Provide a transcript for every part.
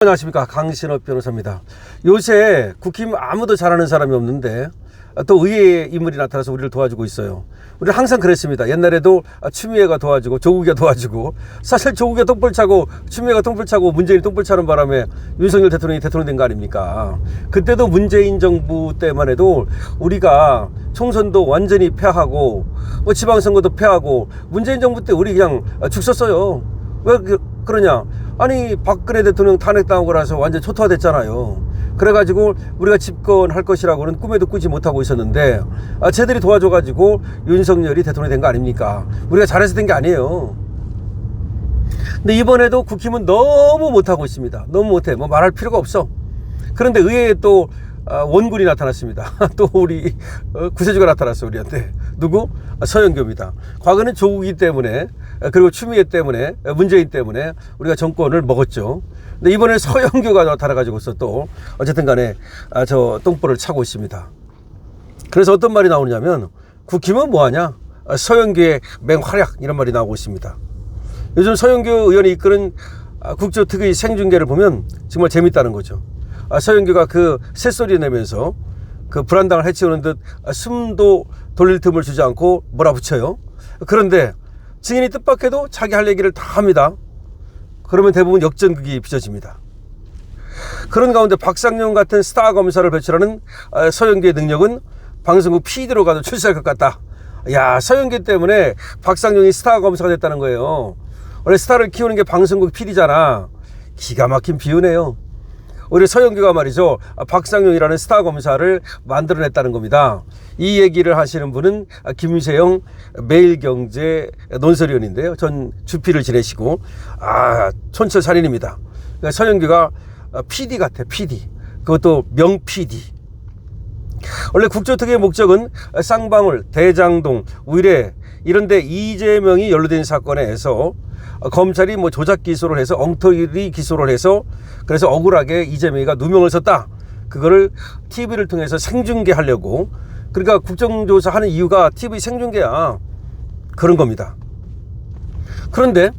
안녕하십니까, 강신업 변호사입니다. 요새 국힘 아무도 잘하는 사람이 없는데 또 의외의 인물이 나타나서 우리를 도와주고 있어요. 우리는 항상 그랬습니다. 옛날에도 추미애가 도와주고 조국이가 도와주고, 사실 조국이가 똥볼 차고 추미애가 똥볼 차고 문재인이 똥볼 차는 바람에 윤석열 대통령이 대통령 된 거 아닙니까? 그때도 문재인 정부 때만 해도 우리가 총선도 완전히 패하고 뭐 지방선거도 패하고, 문재인 정부 때 우리 그냥 죽 썼어요. 왜 그러냐? 아니, 박근혜 대통령 탄핵당하고 나서 완전 초토화됐잖아요. 그래가지고 우리가 집권할 것이라고는 꿈에도 꾸지 못하고 있었는데, 쟤들이 도와줘가지고 윤석열이 대통령이 된 거 아닙니까? 우리가 잘해서 된 게 아니에요. 근데 이번에도 국힘은 너무 못하고 있습니다. 너무 못해. 뭐 말할 필요가 없어. 그런데 의외에 또 원군이 나타났습니다. 또 우리 구세주가 나타났어, 우리한테. 누구? 서영교입니다. 과거는 조국이 때문에, 그리고 추미애 때문에, 문재인 때문에 우리가 정권을 먹었죠. 근데 이번에 서영교가 나타나가지고서 또 어쨌든 간에 저 똥볼을 차고 있습니다. 그래서 어떤 말이 나오냐면, 국힘은 뭐하냐? 서영교의 맹활약, 이런 말이 나오고 있습니다. 요즘 서영교 의원이 이끄는 국조특위 생중계를 보면 정말 재밌다는 거죠. 서영교가 그 새소리 내면서 그 불안당을 해치우는 듯 숨도 돌릴 틈을 주지 않고 몰아붙여요. 그런데 증인이 뜻밖에도 자기 할 얘기를 다 합니다. 그러면 대부분 역전극이 빚어집니다. 그런 가운데 박상용 같은 스타 검사를 배출하는 서영교의 능력은 방송국 PD로 가도 출세할 것 같다. 야, 서영교 때문에 박상용이 스타 검사가 됐다는 거예요. 원래 스타를 키우는 게 방송국 PD잖아. 기가 막힌 비유네요. 오히려 서영교가 말이죠, 박상용이라는 스타 검사를 만들어냈다는 겁니다. 이 얘기를 하시는 분은 김세영 매일경제 논설위원인데요. 전 주필을 지내시고 촌철살인입니다. 그러니까 서영교가 PD 같아, PD. 그것도 명 PD. 원래 국조특위의 목적은 쌍방울, 대장동, 우일에 이런데 이재명이 연루된 사건에서 검찰이 뭐 조작 기소를 해서 엉터리 기소를 해서, 그래서 억울하게 이재명이가 누명을 썼다. 그거를 TV를 통해서 생중계하려고. 그러니까 국정조사 하는 이유가 TV 생중계야. 그런 겁니다. 그런데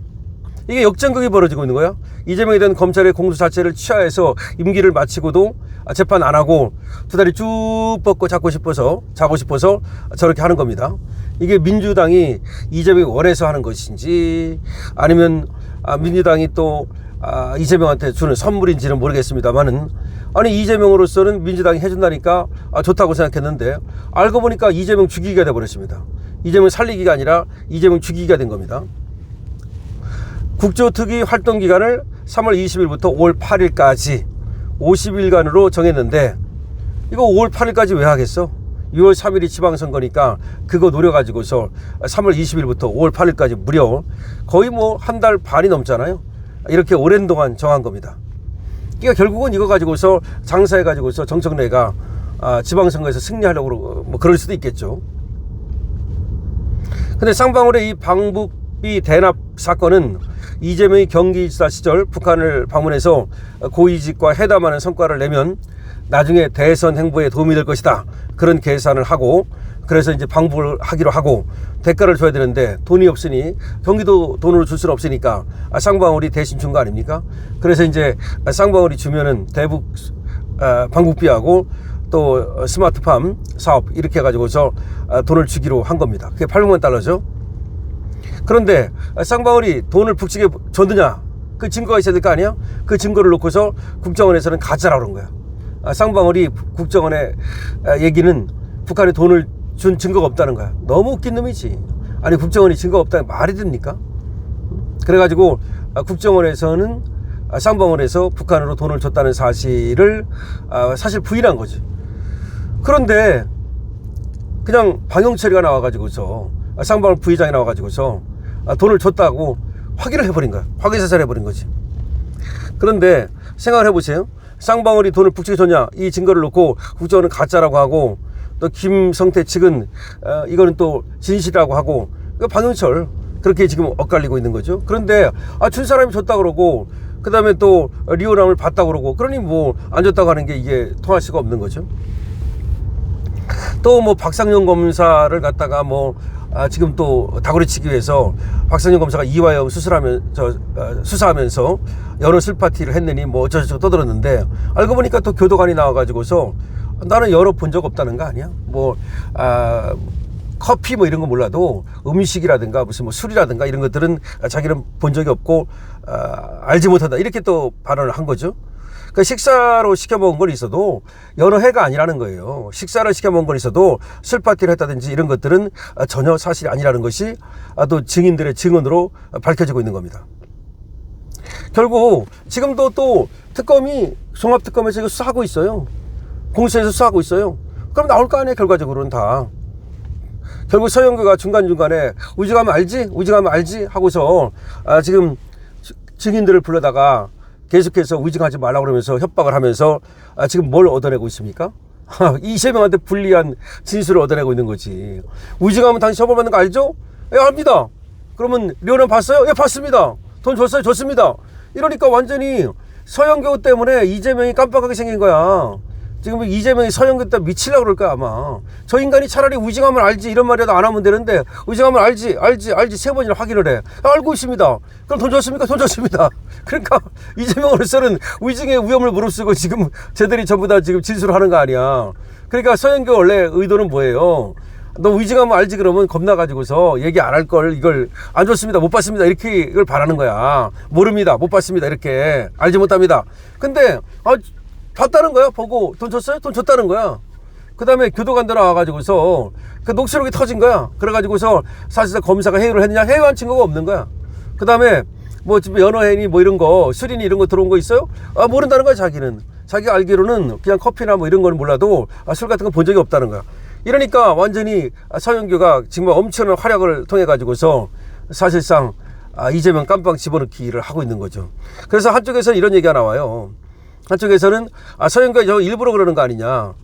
이게 역전극이 벌어지고 있는 거야. 이재명에 대한 검찰의 공소 자체를 취하해서 임기를 마치고도 재판 안 하고 두 다리 쭉 뻗고 자고 싶어서 저렇게 하는 겁니다. 이게 민주당이 이재명이 원해서 하는 것인지, 아니면 민주당이 또 이재명한테 주는 선물인지는 모르겠습니다만은, 아니, 이재명으로서는 민주당이 해준다니까 좋다고 생각했는데 알고 보니까 이재명 죽이기가 돼버렸습니다. 이재명 살리기가 아니라 이재명 죽이기가 된 겁니다. 국조특위 활동기간을 3월 20일부터 5월 8일까지 50일간으로 정했는데, 이거 5월 8일까지 왜 하겠어? 6월 3일이 지방선거니까 그거 노려가지고서 3월 20일부터 5월 8일까지 무려 거의 뭐 한 달 반이 넘잖아요. 이렇게 오랜 동안 정한 겁니다. 그러니까 결국은 이거 가지고서 장사해가지고서 정청래가 지방선거에서 승리하려고 뭐 그럴 수도 있겠죠. 근데 쌍방울의 이 방북비 대납 사건은 이재명이 경기지사 시절 북한을 방문해서 고위직과 회담하는 성과를 내면 나중에 대선 행보에 도움이 될 것이다. 그런 계산을 하고, 그래서 이제 방북을 하기로 하고 대가를 줘야 되는데 돈이 없으니, 경기도 돈으로 줄 수는 없으니까 쌍방울이 대신 준 거 아닙니까? 그래서 이제 쌍방울이 주면은 대북 방북비하고 또 스마트팜 사업 이렇게 해가지고서 돈을 주기로 한 겁니다. 그게 800만 달러죠. 그런데 쌍방울이 돈을 북측에 줬느냐, 그 증거가 있어야 될 거 아니야? 그 증거를 놓고서 국정원에서는 가짜라고 그런 거야. 쌍방울이 국정원의 얘기는 북한이 돈을 준 증거가 없다는 거야. 너무 웃긴 놈이지. 아니, 국정원이 증거가 없다는 말이 됩니까? 그래가지고 국정원에서는 쌍방울에서 북한으로 돈을 줬다는 사실을 사실 부인한 거지. 그런데 그냥 방영철이가 나와가지고서, 쌍방울 부의장이 나와가지고서 돈을 줬다고 확인을 해버린 거야. 확인사살 해버린 거지. 그런데 생각을 해보세요. 쌍방울이 돈을 북측에 줬냐, 이 증거를 놓고 국정원은 가짜라고 하고, 또 김성태 측은 이거는 또 진실이라고 하고, 방영철 그렇게 지금 엇갈리고 있는 거죠. 그런데 준 사람이 줬다 그러고, 그 다음에 또 리오남을 봤다 그러고, 그러니 뭐 안 줬다고 하는 게 이게 통할 수가 없는 거죠. 또 뭐 박상용 검사를 갖다가 뭐 지금 또 다구리치기 위해서 박상현 검사가 이화영 수사하면서 여러 술 파티를 했느니 뭐 어쩌고저쩌고 떠들었는데, 알고 보니까 또 교도관이 나와가지고서 나는 여러 본 적 없다는 거 아니야? 뭐 커피 뭐 이런 거 몰라도 음식이라든가 무슨 뭐 술이라든가 이런 것들은 자기는 본 적이 없고 알지 못한다, 이렇게 또 발언을 한 거죠. 그러니까 식사로 시켜 먹은 건 있어도 여러 해가 아니라는 거예요. 식사를 시켜 먹은 건 있어도 술 파티를 했다든지 이런 것들은 전혀 사실이 아니라는 것이 또 증인들의 증언으로 밝혀지고 있는 겁니다. 결국 지금도 또 특검이 종합특검에서 이거 수사하고 있어요. 공수처에서 수사하고 있어요. 그럼 나올 거 아니에요, 결과적으로는 다. 결국 서영교가 중간중간에 우직하면 알지 하고서 지금 증인들을 불러다가 계속해서 위증하지 말라고 그러면서 협박을 하면서 지금 뭘 얻어내고 있습니까? 이재명한테 불리한 진술을 얻어내고 있는 거지. 위증하면 당신 처벌받는 거 알죠? 예, 압니다. 그러면 료는 봤어요? 예, 봤습니다. 돈 줬어요? 줬습니다. 이러니까 완전히 서영교 때문에 이재명이 깜빡하게 생긴 거야. 지금 이재명이 서영교 때 미치려고 그럴 거야 아마. 저 인간이 차라리 위증하면 알지 이런 말이라도 안 하면 되는데, 위증하면 알지 3번이나 확인을 해. 알고 있습니다. 그럼 돈 줬습니까? 돈 줬습니다. 그러니까 이재명으로서는 위증의 위험을 무릅쓰고 지금 쟤들이 전부 다 지금 진술을 하는 거 아니야. 그러니까 서영교 원래 의도는 뭐예요? 너 위증하면 알지 그러면 겁나가지고서 얘기 안 할 걸, 이걸 안 줬습니다, 못 봤습니다, 이렇게 이걸 바라는 거야. 모릅니다, 못 봤습니다, 이렇게 알지 못합니다. 근데 봤다는 거야. 보고 돈 줬어요? 돈 줬다는 거야. 그 다음에 교도관들 나와가지고서 그 녹취록이 터진 거야. 그래가지고서 사실상 검사가 회유를 했느냐? 회유한 증거가 없는 거야. 그 다음에 뭐 연어회니 뭐 이런 거, 술이니 이런 거 들어온 거 있어요? 모른다는 거야, 자기는. 자기가 알기로는 그냥 커피나 뭐 이런 거는 몰라도 술 같은 거 본 적이 없다는 거야. 이러니까 완전히 서영교가 정말 엄청난 활약을 통해 가지고서 사실상 이재명 깜빵 집어넣기를 하고 있는 거죠. 그래서 한쪽에서는 이런 얘기가 나와요. 한쪽에서는 서영교가 저 일부러 그러는 거 아니냐,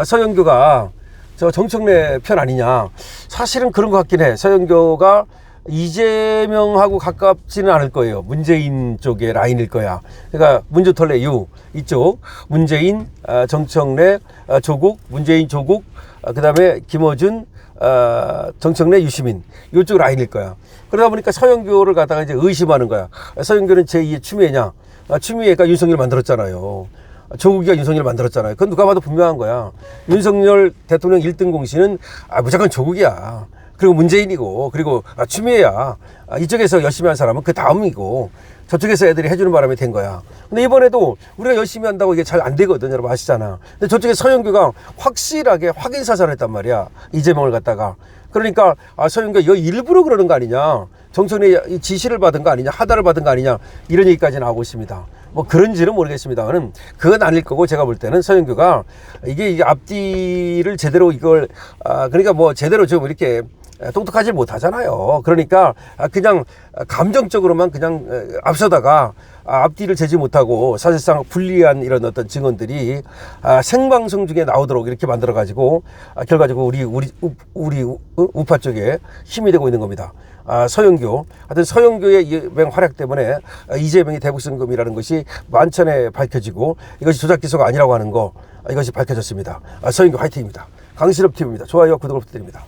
서영교가 저 정청래 편 아니냐. 사실은 그런 것 같긴 해. 서영교가 이재명하고 가깝지는 않을 거예요. 문재인 쪽의 라인일 거야. 그러니까 문조털레 유 이쪽 문재인, 정청래, 조국, 문재인, 조국, 그 다음에 김어준, 정청래, 유시민 이쪽 라인일 거야. 그러다 보니까 서영교를 갖다가 이제 의심하는 거야. 서영교는 제2의 추미애냐? 추미애가 윤석열 만들었잖아요. 조국이가 윤석열 만들었잖아요. 그건 누가 봐도 분명한 거야. 윤석열 대통령 1등 공신은 무조건 조국이야. 그리고 문재인이고, 그리고 추미애야. 이쪽에서 열심히 한 사람은 그 다음이고, 저쪽에서 애들이 해주는 바람에 된 거야. 근데 이번에도 우리가 열심히 한다고 이게 잘 안 되거든, 여러분 아시잖아. 근데 저쪽에 서영교가 확실하게 확인 사살을 했단 말이야, 이재명을 갖다가. 그러니까 서영교가 일부러 그러는 거 아니냐, 정청래 지시를 받은 거 아니냐, 하달을 받은 거 아니냐, 이런 얘기까지 나오고 있습니다. 뭐 그런지는 모르겠습니다만 그건 아닐 거고, 제가 볼 때는 서영교가 이게 앞뒤를 제대로 이걸 그러니까 뭐 제대로 좀 이렇게 똑똑하지 못하잖아요. 그러니까 그냥 감정적으로만 그냥 앞서다가 앞뒤를 재지 못하고 사실상 불리한 이런 어떤 증언들이 생방송 중에 나오도록 이렇게 만들어 가지고 결과적으로 우리 우파 쪽에 힘이 되고 있는 겁니다. 서영교, 하여튼 서영교의 이재명 활약 때문에 이재명이 대북송금이라는 것이 만천에 밝혀지고 이것이 조작 기소가 아니라고 하는 거, 이것이 밝혀졌습니다. 서영교 화이팅입니다. 강신업 TV입니다. 좋아요와 구독을 부탁드립니다.